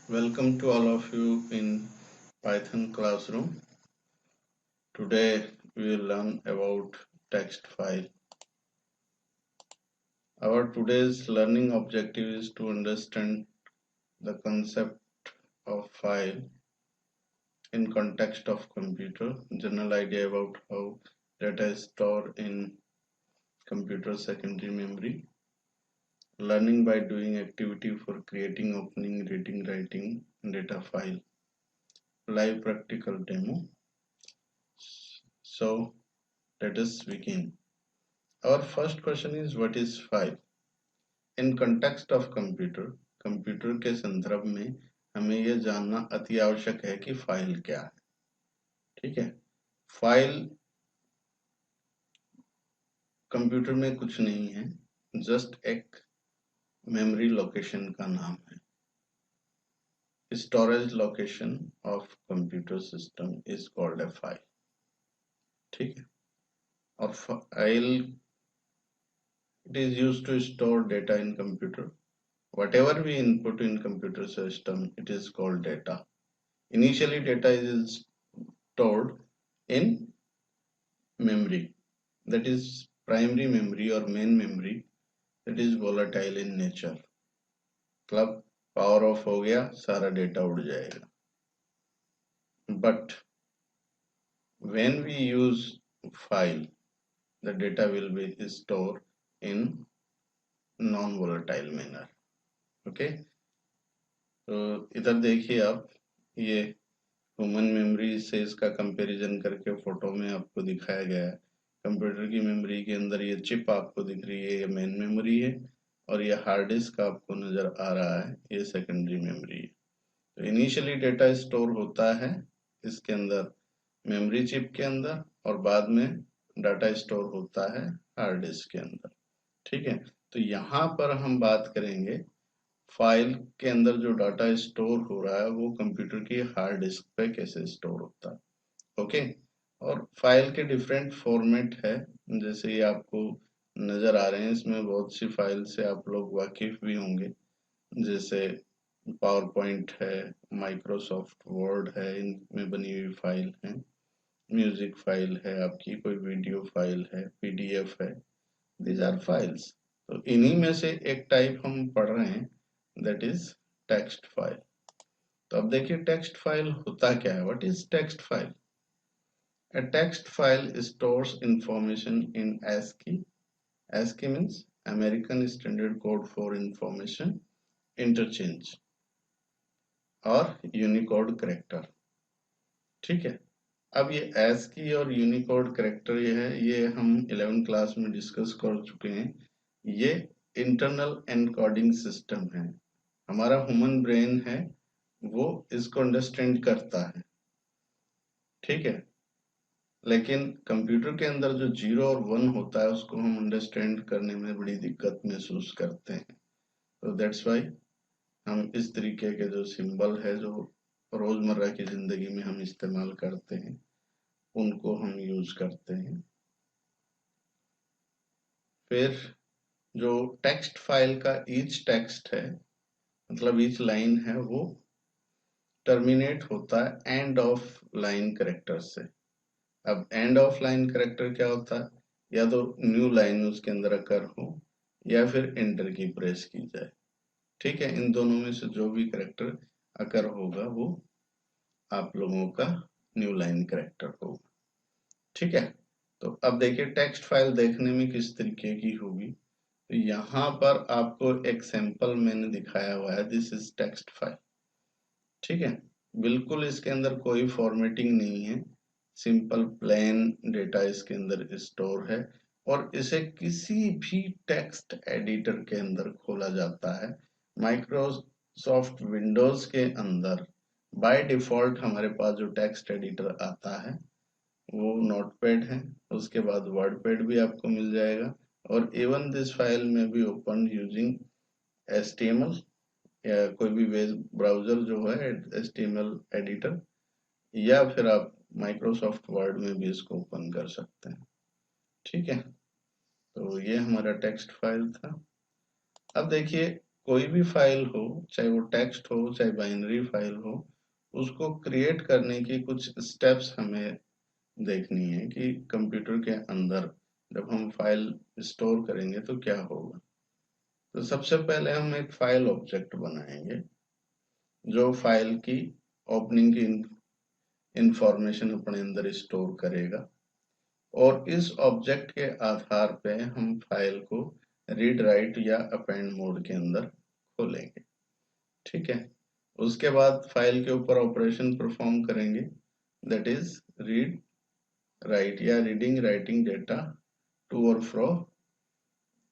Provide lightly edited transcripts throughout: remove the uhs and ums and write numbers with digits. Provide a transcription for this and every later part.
Welcome to all of you in Python classroom. Today we will learn about text file. Our today's learning objective is to understand the concept of file in context of computer, general idea about how data is stored in computer secondary memory, learning by doing activity for creating, opening, reading, writing data file, live practical demo. So let us begin. Our first question is what is file? In context of computer, computer के संदर्भ में हमें यह जानना अति आवश्यक है कि फाइल क्या है। ठीक है, फाइल कंप्यूटर में कुछ नहीं है, जस्ट एक मेमोरी लोकेशन का नाम है। Storage location of computer system is called a file. ठीक है, और file it is used to store data in computer. Whatever we input in computer system, it is called data. Initially, data is stored in memory, that is primary memory or main memory, that is volatile in nature. मतलब power off हो गया, सारा data उड़ जाएगा. But when we use file, the data will be stored in non-volatile manner. Okay, तो इधर देखिए आप, ये ह्यूमन मेमोरी से इसका कंपैरिजन करके फोटो में आपको दिखाया गया है। कंप्यूटर की मेमोरी के अंदर ये चिप आपको दिख रही है, ये मेन मेमोरी है, और ये हार्ड डिस्क आपको नजर आ रहा है, ये सेकेंडरी मेमोरी है। तो इनिशियली डेटा स्टोर होता है इसके अंदर, मेमोरी चिप के अंदर, और बाद में डाटा स्टोर होता है हार्ड डिस्क के अंदर। ठीक है, तो यहाँ पर हम बात करेंगे फाइल के अंदर जो डाटा स्टोर हो रहा है वो कंप्यूटर की हार्ड डिस्क पे कैसे स्टोर होता है। ओके, और फाइल के डिफरेंट फॉर्मेट है, जैसे ये आपको नजर आ रहे हैं, इसमें बहुत सी फाइल से आप लोग वाकिफ भी होंगे, जैसे पावर पॉइंट है, माइक्रोसॉफ्ट वर्ड है, इनमें बनी हुई फाइल है, म्यूजिक फाइल है आपकी, कोई वीडियो फाइल है, पीडीएफ है, दीज आर फाइल्स। तो इन्हीं में से एक टाइप हम पढ़ रहे हैं, दैट इज टेक्स्ट फाइल। तो अब देखिए टेक्स्ट फाइल होता क्या है, what is text file? A text file stores information in ASCII. ASCII means American Standard Code for Information Interchange और यूनिकोड करेक्टर। ठीक है, अब ये ASCII और यूनिकोड करेक्टर ये है, ये हम 11th क्लास में डिस्कस कर चुके हैं। ये इंटरनल एनकोडिंग सिस्टम है, हमारा ह्यूमन ब्रेन है वो इसको अंडरस्टैंड करता है। ठीक है, लेकिन कंप्यूटर के अंदर जो 0 और 1 होता है उसको हम अंडरस्टैंड करने में बड़ी दिक्कत महसूस करते हैं। तो दैट्स वाई हम इस तरीके के जो सिंबल है जो रोजमर्रा की जिंदगी में हम इस्तेमाल करते हैं उनको हम यूज करते हैं। फिर जो टेक्स्ट फाइल का ईच टेक्स्ट है, मतलब ईच लाइन है, वो टर्मिनेट होता है एंड ऑफ लाइन कैरेक्टर से। अब एंड ऑफ लाइन कैरेक्टर क्या होता है? या तो न्यू लाइन उसके अंदर अकर हो या फिर एंटर की प्रेस की जाए। ठीक है, इन दोनों में से जो भी कैरेक्टर अकर होगा वो आप लोगों का न्यू लाइन कैरेक्टर होगा। ठीक है, तो अब देखिए टेक्स्ट फाइल देखने में किस तरीके की होगी। तो यहाँ पर आपको एक सैंपल मैंने दिखाया हुआ है, दिस इज टेक्स्ट फाइल। ठीक है, बिल्कुल इसके अंदर कोई फॉर्मेटिंग नहीं है, सिंपल प्लेन डेटा इसके अंदर स्टोर है, और इसे किसी भी टेक्स्ट एडिटर के अंदर खोला जाता है। माइक्रोसॉफ्ट विंडोज के अंदर बाय डिफॉल्ट हमारे पास जो टेक्स्ट एडिटर आता है वो नोटपैड है, उसके बाद वर्डपैड भी आपको मिल जाएगा, और इवन दिस फाइल में भी ओपन यूजिंग HTML या कोई भी वेब ब्राउजर जो है HTML एडिटर, या फिर आप माइक्रोसॉफ्ट वर्ड में भी इसको ओपन कर सकते हैं। ठीक है, तो ये हमारा टेक्स्ट फाइल था। अब देखिए कोई भी फाइल हो, चाहे वो टेक्स्ट हो चाहे बाइनरी फाइल हो, उसको क्रिएट करने की कुछ स्टेप्स हमें देखनी है कि कंप्यूटर के अंदर जब हम फाइल स्टोर करेंगे तो क्या होगा। तो सबसे पहले हम एक फाइल ऑब्जेक्ट बनाएंगे जो फाइल की ओपनिंग की इंफॉर्मेशन अपने अंदर स्टोर करेगा, और इस ऑब्जेक्ट के आधार पे हम फाइल को रीड राइट या अपेंड मोड के अंदर खोलेंगे। ठीक है, उसके बाद फाइल के ऊपर ऑपरेशन परफॉर्म करेंगे, दैट इज रीड राइट या रीडिंग राइटिंग डेटा टू और फ्रो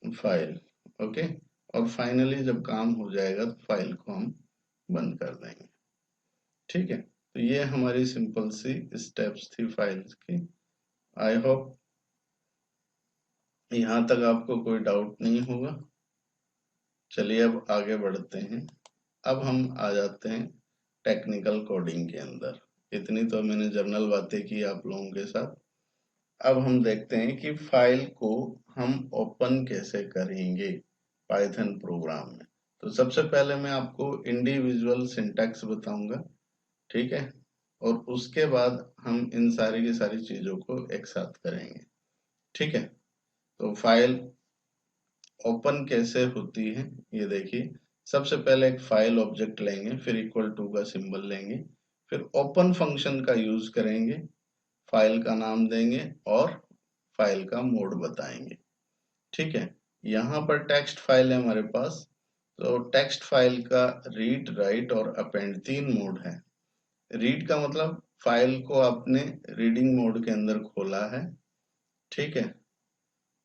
फाइल। ओके, और फाइनली जब काम हो जाएगा तो फाइल को हम बंद कर देंगे। ठीक है, तो ये हमारी सिंपल सी स्टेप्स थी फाइल्स की। आई होप यहाँ तक आपको कोई डाउट नहीं होगा। चलिए अब आगे बढ़ते हैं। अब हम आ जाते हैं टेक्निकल कोडिंग के अंदर। इतनी तो मैंने जनरल बातें की आप लोगों के साथ। अब हम देखते हैं कि फाइल को हम ओपन कैसे करेंगे पाइथन प्रोग्राम में। तो सबसे पहले मैं आपको इंडिविजुअल सिंटैक्स बताऊंगा, ठीक है, और उसके बाद हम इन सारी की सारी चीजों को एक साथ करेंगे। ठीक है, तो फाइल ओपन कैसे होती है ये देखिए। सबसे पहले एक फाइल ऑब्जेक्ट लेंगे, फिर इक्वल टू का सिंबल लेंगे, फिर ओपन फंक्शन का यूज करेंगे, फाइल का नाम देंगे और फाइल का मोड बताएंगे। ठीक है, यहाँ पर टेक्स्ट फाइल है हमारे पास, तो टेक्स्ट फाइल का रीड राइट और अपेंड 3 मोड है। रीड का मतलब फाइल को आपने रीडिंग मोड के अंदर खोला है, ठीक है,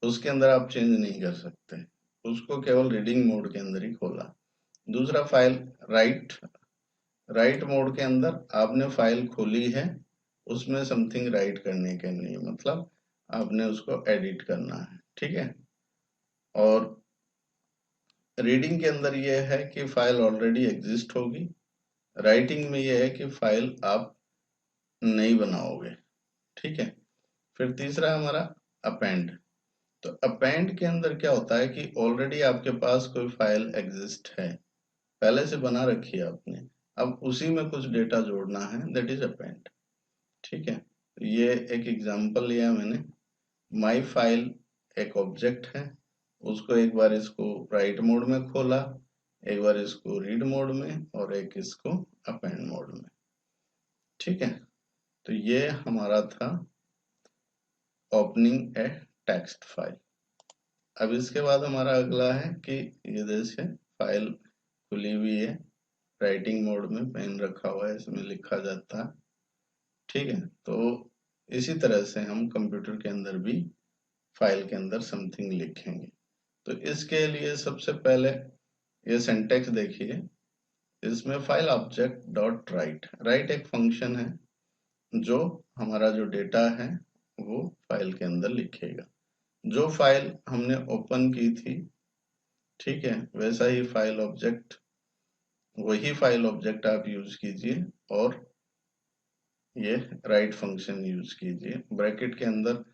उसके अंदर आप चेंज नहीं कर सकते, उसको केवल रीडिंग मोड के अंदर ही खोला। दूसरा फाइल राइट, राइट मोड के अंदर आपने फाइल खोली है, उसमें समथिंग राइट करने के लिए, मतलब आपने उसको एडिट करना है। ठीक है, और रीडिंग के अंदर यह है कि फाइल ऑलरेडी एग्जिस्ट होगी, राइटिंग में यह है कि फाइल आप नहीं बनाओगे। ठीक है, फिर तीसरा हमारा अपेंड। तो अपेंड के अंदर क्या होता है कि ऑलरेडी आपके पास कोई फाइल एग्जिस्ट है, पहले से बना रखी है आपने, अब उसी में कुछ डेटा जोड़ना है, दैट इज अपेंड। ठीक है, ये एक एग्जांपल लिया मैंने। माई फाइल एक ऑब्जेक्ट है, उसको एक बार इसको राइट मोड में खोला, एक बार इसको रीड मोड में और एक इसको अपेंड मोड में। ठीक है, तो ये हमारा था ओपनिंग ए टेक्स्ट फाइल। अब इसके बाद हमारा अगला है कि ये जैसे फाइल खुली हुई है, राइटिंग मोड में पेन रखा हुआ है, इसमें लिखा जाता है। ठीक है, तो इसी तरह से हम कंप्यूटर के अंदर भी फाइल के अंदर समथिंग लिखेंगे। तो इसके लिए सबसे पहले ये सिंटैक्स देखिए, इसमें file object dot right, right एक फंक्शन है जो हमारा जो डेटा है वो फाइल के अंदर लिखेगा। जो फाइल हमने ओपन की थी, ठीक है, वैसा ही फाइल ऑब्जेक्ट, वही फाइल ऑब्जेक्ट आप यूज कीजिए और ये राइट फंक्शन यूज कीजिए। ब्रैकेट के अंदर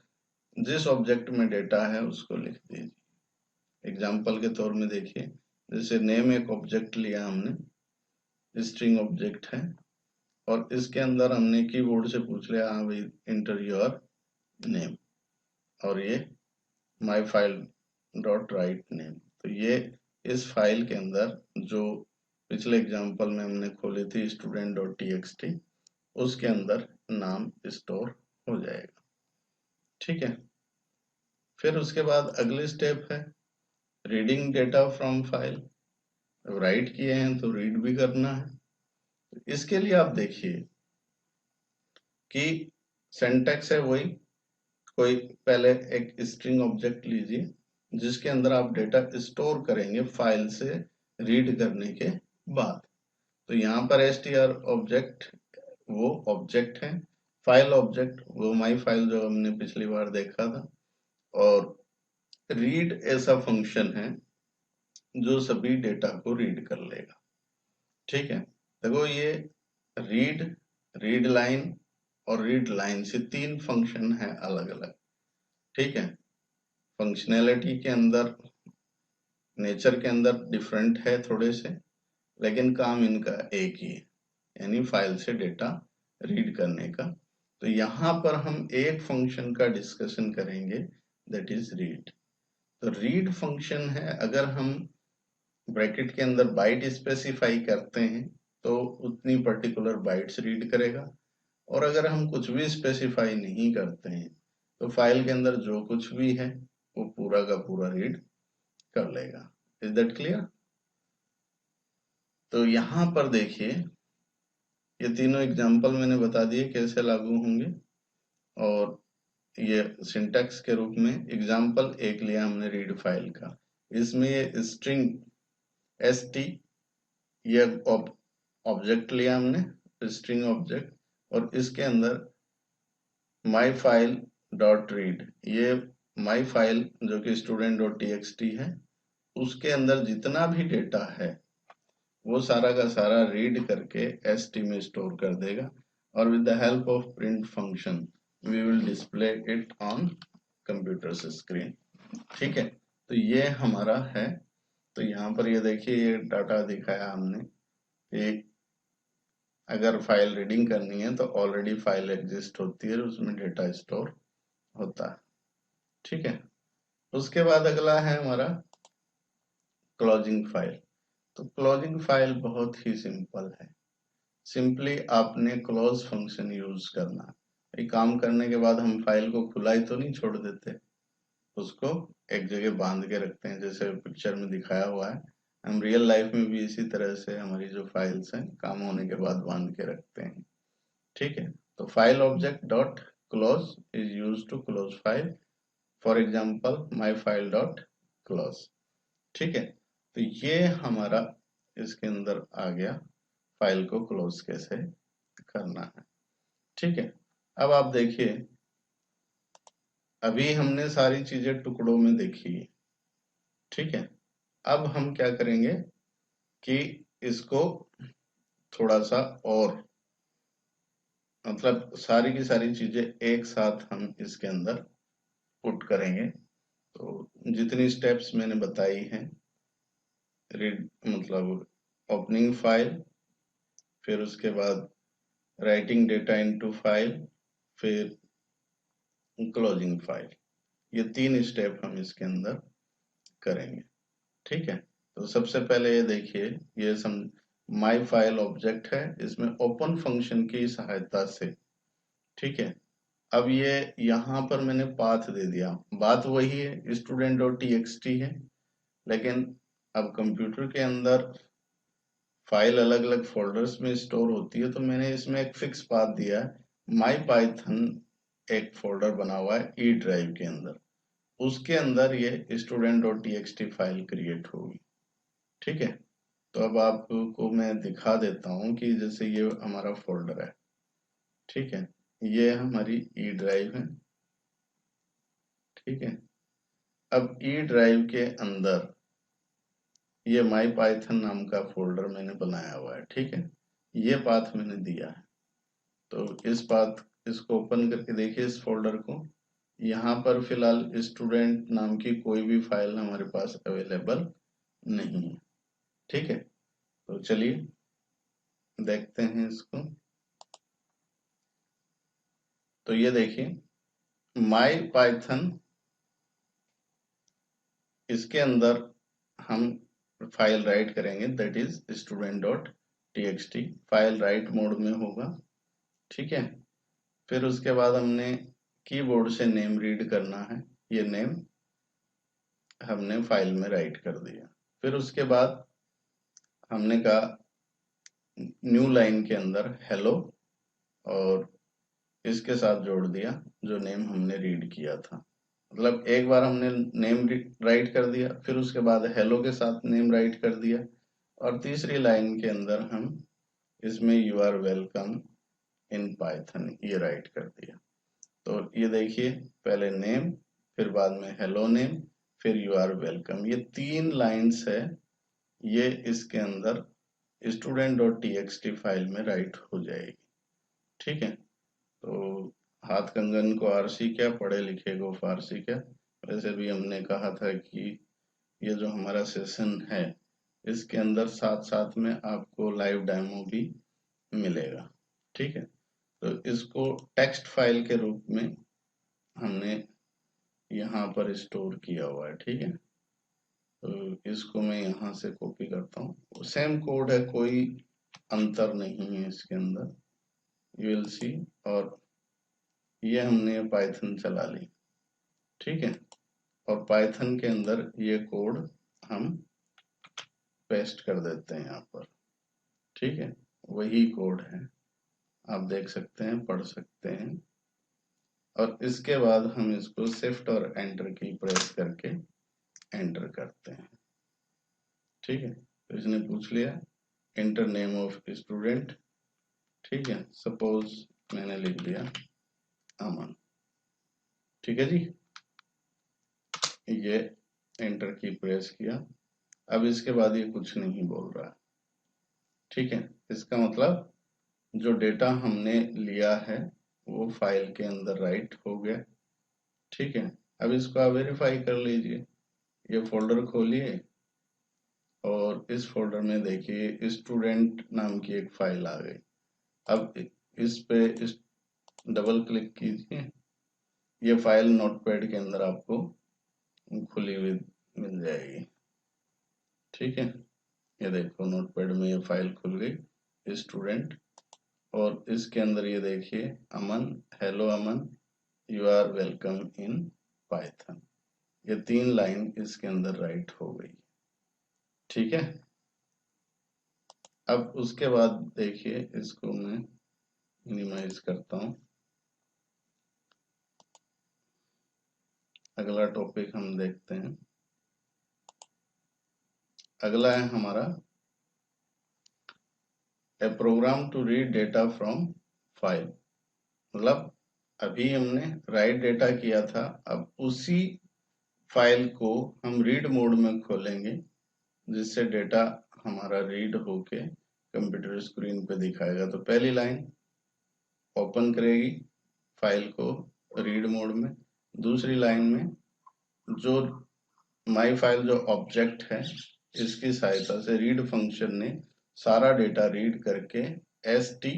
जिस ऑब्जेक्ट में डेटा है उसको लिख दीजिए। एग्जाम्पल के तौर में देखिए, जैसे नेम एक ऑब्जेक्ट लिया हमने, स्ट्रिंग ऑब्जेक्ट है, और इसके अंदर हमने कीबोर्ड से पूछ लिया हाँ भाई इंटर योर नेम, और ये माई फाइल डॉट राइट नेम। तो ये इस फाइल के अंदर जो पिछले एग्जाम्पल में हमने खोली थी student dot T x T, उसके अंदर नाम स्टोर हो जाएगा। ठीक है, फिर उसके बाद अगली स्टेप है reading data from file. Right किए हैं तो रीड भी करना है। इसके लिए आप देखिए कि सिंटैक्स है वही, कोई पहले एक स्ट्रिंग ऑब्जेक्ट लीजिए जिसके अंदर आप डेटा स्टोर करेंगे फाइल से रीड करने के बाद। तो यहाँ पर str ऑब्जेक्ट वो ऑब्जेक्ट है, फाइल ऑब्जेक्ट वो माई फाइल जो हमने पिछली बार देखा था, और रीड ऐसा फंक्शन है जो सभी डेटा को रीड कर लेगा। ठीक है, देखो ये रीड, रीड लाइन और रीड लाइन से 3 फंक्शन है अलग अलग। ठीक है, फंक्शनैलिटी के अंदर नेचर के अंदर डिफरेंट है थोड़े से, लेकिन काम इनका एक ही है, यानी फाइल से डेटा रीड करने का। तो यहाँ पर हम एक फंक्शन का डिस्कशन करेंगे, दैट इज रीड। तो रीड फंक्शन है, अगर हम ब्रैकेट के अंदर बाइट स्पेसिफाई करते हैं तो उतनी पर्टिकुलर बाइट्स रीड करेगा, और अगर हम कुछ भी स्पेसिफाई नहीं करते हैं तो फाइल के अंदर जो कुछ भी है वो पूरा का पूरा रीड कर लेगा। Is that clear? तो यहाँ पर देखिए, ये तीनों एग्जाम्पल मैंने बता दिए कैसे लागू होंगे, और ये सिंटैक्स के रूप में एग्जाम्पल एक लिया हमने रीड फाइल का, इसमें ये स्ट्रिंग st, ये ऑब्जेक्ट लिया हमने स्ट्रिंग ऑब्जेक्ट, और इसके अंदर माई फाइल डॉट रीड, ये माई फाइल जो कि स्टूडेंट डॉट टीएक्सटी है, उसके अंदर जितना भी डेटा है वो सारा का सारा रीड करके st में स्टोर कर देगा, और with the help of print function we will display it on computer screen. ठीक है, तो ये हमारा है। तो यहाँ पर ये देखिए, ये डाटा दिखाया हमने कि अगर फाइल रीडिंग करनी है तो ऑलरेडी फाइल एग्जिस्ट होती है, उसमें डेटा स्टोर होता है। ठीक है, उसके बाद अगला है हमारा क्लोजिंग फाइल। तो क्लोजिंग फाइल बहुत ही सिंपल है, सिंपली आपने क्लोज फंक्शन यूज करना। ये काम करने के बाद हम फाइल को खुला ही तो नहीं छोड़ देते, उसको एक जगह बांध के रखते हैं, जैसे पिक्चर में दिखाया हुआ है। हम रियल लाइफ में भी इसी तरह से हमारी जो फाइल्स हैं काम होने के बाद बांध के रखते हैं। ठीक है, तो file object dot close is use to close file, for example my file dot close. ठीक है, तो ये हमारा इसके अंदर आ गया, फाइल को क्लोज कैसे करना है। ठीक है, अब आप देखिए, अभी हमने सारी चीजें टुकड़ों में देखी है। ठीक है, अब हम क्या करेंगे कि इसको थोड़ा सा और, मतलब सारी की सारी चीजें एक साथ हम इसके अंदर पुट करेंगे। तो जितनी स्टेप्स मैंने बताई हैं, रीड मतलब ओपनिंग फाइल, फिर उसके बाद राइटिंग डेटा इनटू फाइल, फिर क्लोजिंग फाइल, ये तीन स्टेप हम इसके अंदर करेंगे। ठीक है, तो सबसे पहले ये देखिए, ये सम माई फाइल ऑब्जेक्ट है, इसमें ओपन फंक्शन की सहायता से। ठीक है, अब ये यहाँ पर मैंने पाथ दे दिया, बात वही है स्टूडेंट डॉट टीएक्सटी है, लेकिन अब कंप्यूटर के अंदर फाइल अलग अलग फोल्डर्स में स्टोर होती है, तो मैंने इसमें एक फिक्स पाथ दिया है। माई पाइथन एक फोल्डर बना हुआ है ई ड्राइव के अंदर, उसके अंदर ये student dot TXT file create होगी। ठीक है, तो अब आपको मैं दिखा देता हूँ कि जैसे ये हमारा फोल्डर है। ठीक है, ये हमारी ई ड्राइव है। ठीक है, अब ई ड्राइव के अंदर ये माई पाइथन नाम का फोल्डर मैंने बनाया हुआ है। ठीक है, ये पाथ मैंने दिया है, तो इस पाथ, इसको ओपन करके देखिए इस फोल्डर को। यहाँ पर फिलहाल स्टूडेंट नाम की कोई भी फाइल हमारे पास अवेलेबल नहीं है। ठीक है, तो चलिए देखते हैं इसको। तो ये देखिए माई पाइथन, इसके अंदर हम फाइल राइट करेंगे, that is student dot TXT, file write mode में होगा। ठीक है, फिर उसके बाद हमने कीबोर्ड से नेम रीड करना है, ये नेम हमने फाइल में राइट कर दिया। फिर उसके बाद हमने कहा न्यू लाइन के अंदर हेलो, और इसके साथ जोड़ दिया जो नेम हमने रीड किया था। मतलब एक बार हमने नेम राइट कर दिया, फिर उसके बाद हेलो के साथ नेम राइट कर दिया, और तीसरी लाइन के अंदर हम इसमें you are welcome in Python ये राइट कर दिया। तो ये देखिए, पहले नेम, फिर बाद में हेलो नेम, फिर यू आर वेलकम, ये तीन लाइन्स है, ये इसके अंदर स्टूडेंट डॉट टीएक्सटी फाइल में राइट हो जाएगी। ठीक है, तो हाथ कंगन को आरसी क्या, पढ़े लिखे को फारसी क्या, वैसे भी हमने कहा था कि ये जो हमारा सेशन है इसके अंदर साथ साथ में आपको लाइव डेमो भी मिलेगा। ठीक है, तो इसको टेक्स्ट फाइल के रूप में हमने यहाँ पर स्टोर किया हुआ है। ठीक है, तो इसको मैं यहाँ से कॉपी करता हूँ, सेम कोड है, कोई अंतर नहीं है इसके अंदर, यू विल सी। और ये हमने पाइथन चला ली। ठीक है, और पाइथन के अंदर ये कोड हम पेस्ट कर देते हैं यहाँ पर। ठीक है, वही कोड है, आप देख सकते हैं, पढ़ सकते हैं। और इसके बाद हम इसको शिफ्ट और एंटर की प्रेस करके एंटर करते हैं। ठीक है, तो इसने पूछ लिया एंटर नेम ऑफ स्टूडेंट। ठीक है, सपोज मैंने लिख दिया अमन। ठीक है जी, ये एंटर की प्रेस किया। अब इसके बाद ये कुछ नहीं बोल रहा। ठीक है, इसका मतलब जो डेटा हमने लिया है वो फाइल के अंदर राइट हो गया। ठीक है, अब इसको आप वेरीफाई कर लीजिए। ये फोल्डर खोलिए और इस फोल्डर में देखिए स्टूडेंट नाम की एक फाइल आ गई। अब इस पे डबल क्लिक कीजिए, ये फाइल नोटपैड के अंदर आपको खुली हुई मिल जाएगी। ठीक है, ये देखो नोटपैड में ये फाइल खुल गई स्टूडेंट, और इसके अंदर ये देखिए Aman, hello Aman, you are welcome in Python. ये 3 लाइन इसके अंदर राइट हो गई। ठीक है, अब उसके बाद देखिए इसको मैं मिनिमाइज करता हूं। अगला टॉपिक हम देखते हैं। अगला है हमारा a program to read data from file. मतलब अभी हमने राइट डेटा किया था, अब उसी फाइल को हम रीड मोड में खोलेंगे, जिससे डेटा हमारा रीड होके कंप्यूटर स्क्रीन पे दिखाएगा। तो पहली लाइन ओपन करेगी फाइल को रीड मोड में, दूसरी लाइन में जो माई फाइल जो ऑब्जेक्ट है इसकी सहायता से रीड फंक्शन ने सारा डेटा रीड करके एसटी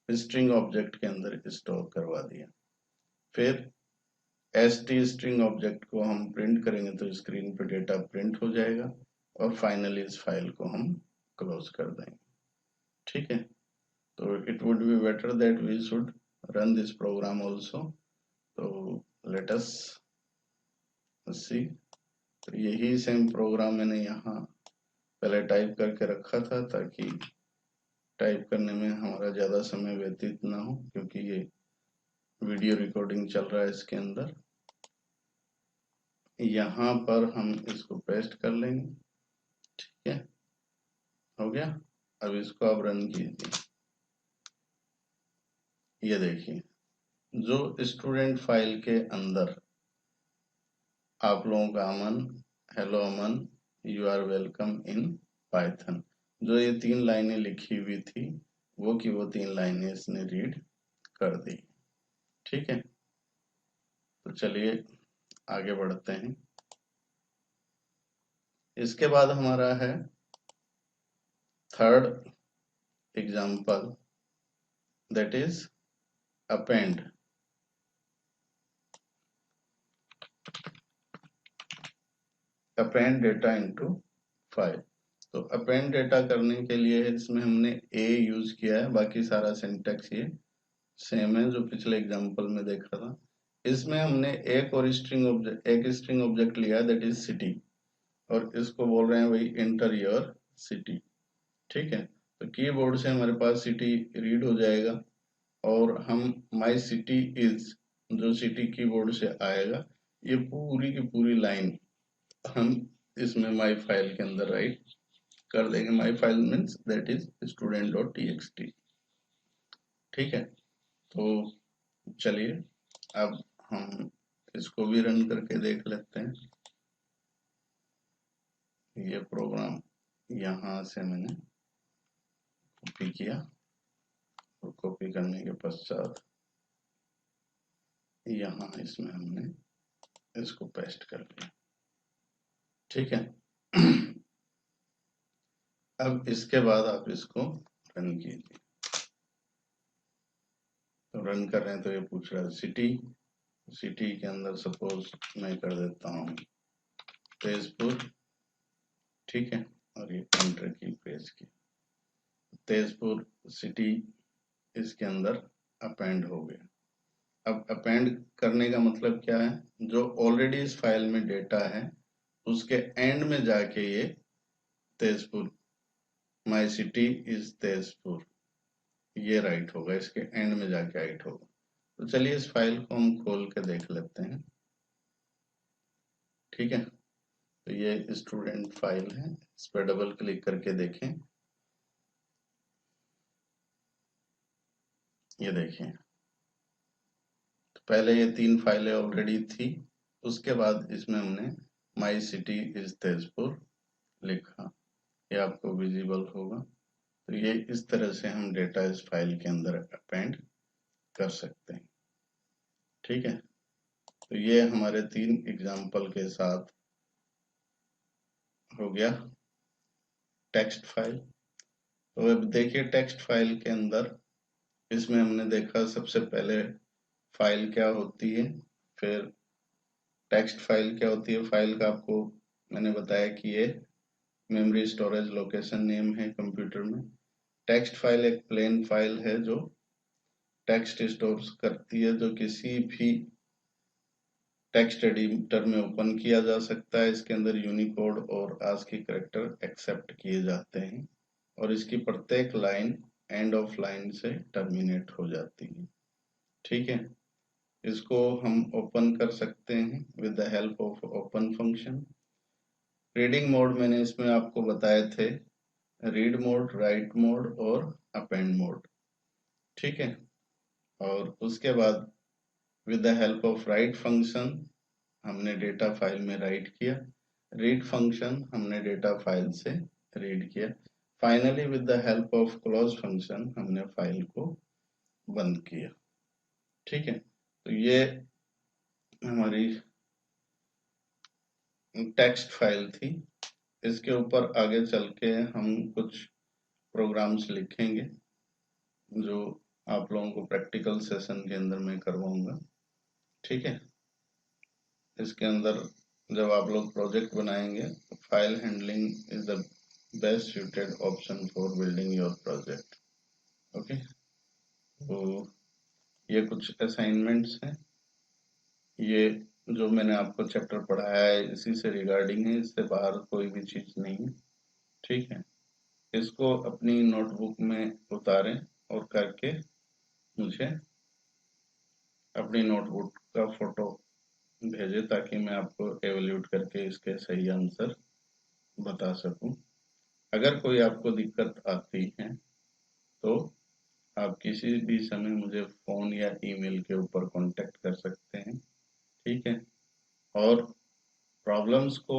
स्ट्रिंग ऑब्जेक्ट के अंदर स्टोर करवा दिया। फिर एसटी स्ट्रिंग ऑब्जेक्ट को हम प्रिंट करेंगे तो स्क्रीन पे डेटा प्रिंट हो जाएगा, और फाइनली इस फाइल को हम क्लोज कर देंगे। ठीक है, तो it would be better that we should run this program also. तो लेट अस सी। तो यही सेम प्रोग्राम मैंने यहाँ पहले टाइप करके रखा था, ताकि टाइप करने में हमारा ज़्यादा समय व्यतीत ना हो, क्योंकि ये वीडियो रिकॉर्डिंग चल रहा है इसके अंदर। यहाँ पर हम इसको पेस्ट कर लेंगे। ठीक है, हो गया। अब इसको आप रन कीजिए। ये देखिए जो स्टूडेंट फाइल के अंदर आप लोगों का Aman, hello Aman, you are welcome in Python, जो ये 3 लाइनें लिखी हुई थी वो की वो 3 लाइनें इसने रीड कर दी। ठीक है, तो चलिए आगे बढ़ते हैं। इसके बाद हमारा है third example, that is append. Append data into file. तो अपेंड डेटा करने के लिए इसमें हमने ए यूज किया है, बाकी सारा सिंटेक्स ये सेम है जो पिछले एग्जांपल में देखा था। इसमें हमने एक स्ट्रिंग ऑब्जेक्ट लिया दैट इज सिटी, और इसको बोल रहे हैं भाई एंटर योर सिटी। ठीक है, तो कीबोर्ड से हमारे पास सिटी रीड हो जाएगा, और हम माई सिटी इज, जो सिटी कीबोर्ड से आएगा, ये पूरी की पूरी लाइन हम इसमें माई फाइल के अंदर राइट कर देंगे। My file means that is student.txt। ठीक है, तो चलिए अब हम इसको भी रन करके देख लेते हैं। ये प्रोग्राम यहाँ से मैंने कॉपी किया, और कॉपी करने के पश्चात यहाँ इसमें हमने इसको पेस्ट कर लिया। ठीक है। अब इसके बाद आप इसको रन कीजिए। तो रन कर रहे हैं तो ये पूछ रहा है सिटी। सिटी के अंदर सपोज मैं कर देता हूँ तेजपुर, ठीक है, और ये एंटर की पेज की तेजपुर सिटी इसके अंदर अपेंड हो गया। अब अपेंड करने का मतलब क्या है, जो ऑलरेडी इस फाइल में डेटा है उसके एंड में जाके ये Tezpur, my city is Tezpur, ये राइट होगा, इसके एंड में जाके राइट होगा। तो चलिए इस फाइल को हम खोल के देख लेते हैं। ठीक है, तो ये स्टूडेंट फाइल है, इस पर डबल क्लिक करके देखें। ये देखें, तो पहले ये 3 फाइलें ऑलरेडी थी, उसके बाद इसमें हमने माई सिटी इज तेजपुर लिखा, ये आपको विजिबल होगा। तो ये इस तरह से हम डेटा इस फाइल के अंदर अपेंड कर सकते हैं। ठीक है, तो ये हमारे 3 एग्जाम्पल के साथ हो गया टेक्स्ट फाइल। तो अब देखिए टेक्स्ट फाइल के अंदर इसमें हमने देखा सबसे पहले फाइल क्या होती है, फिर टेक्स्ट फाइल क्या होती है। फाइल का आपको मैंने बताया कि ये मेमोरी स्टोरेज लोकेशन नेम है कंप्यूटर में। टेक्स्ट फाइल एक प्लेन फाइल है जो टेक्स्ट स्टोर करती है, जो किसी भी टेक्स्ट एडिटर में ओपन किया जा सकता है। इसके अंदर यूनिकोड और आस्की कैरेक्टर एक्सेप्ट किए जाते हैं और इसकी प्रत्येक लाइन एंड ऑफ लाइन से टर्मिनेट हो जाती है। ठीक है, इसको हम ओपन कर सकते हैं with the help of open function. Reading mode मैंने इसमें आपको बताए थे, रीड मोड, राइट मोड और अपेंड मोड। ठीक है, और उसके बाद with the help of right function हमने डेटा फाइल में राइट किया, रीड फंक्शन हमने डेटा फाइल से रीड किया, finally with the help of close function हमने फाइल को बंद किया। ठीक है, तो ये हमारी टेक्स्ट फाइल थी। इसके ऊपर आगे चल के हम कुछ प्रोग्राम्स लिखेंगे जो आप लोगों को प्रैक्टिकल सेशन के अंदर मैं करवाऊंगा। ठीक है, इसके अंदर जब आप लोग प्रोजेक्ट बनाएंगे तो file handling is the best suited option for building your project. Okay, तो ये कुछ असाइनमेंट्स हैं, ये जो मैंने आपको चैप्टर पढ़ाया है इसी से रिगार्डिंग है, इससे बाहर कोई भी चीज नहीं है। ठीक है, इसको अपनी नोटबुक में उतारें और करके मुझे अपनी नोटबुक का फोटो भेजें ताकि मैं आपको एवल्यूट करके इसके सही आंसर बता सकूं। अगर कोई आपको दिक्कत आती है तो आप किसी भी समय मुझे फोन या ईमेल के ऊपर कांटेक्ट कर सकते हैं। ठीक है, और प्रॉब्लम्स को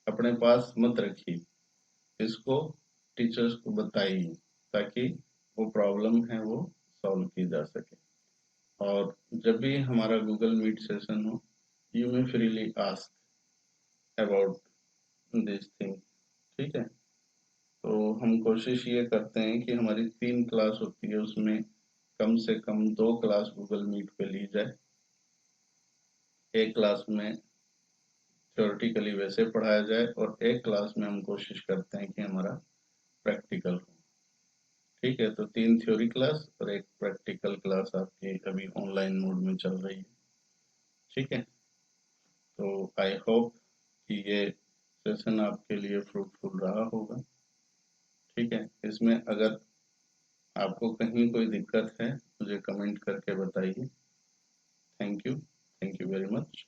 अपने पास मत रखिए, इसको टीचर्स को बताइए ताकि वो प्रॉब्लम है वो सॉल्व की जा सके। और जब भी हमारा गूगल मीट सेशन हो, you may freely ask about this thing. ठीक है, तो हम कोशिश ये करते हैं कि हमारी 3 क्लास होती है उसमें कम से कम 2 क्लास गूगल मीट पे ली जाए। एक क्लास में थ्योरेटिकली वैसे पढ़ाया जाए और एक क्लास में हम कोशिश करते हैं कि हमारा प्रैक्टिकल हो। ठीक है, तो 3 थ्योरी क्लास और एक प्रैक्टिकल क्लास आपकी अभी ऑनलाइन मोड में चल रही है। ठीक है, तो आई होप कि ये सेशन आपके लिए फ्रूटफुल रहा होगा। ठीक है, इसमें अगर आपको कहीं कोई दिक्कत है मुझे कमेंट करके बताइए। Thank you very much.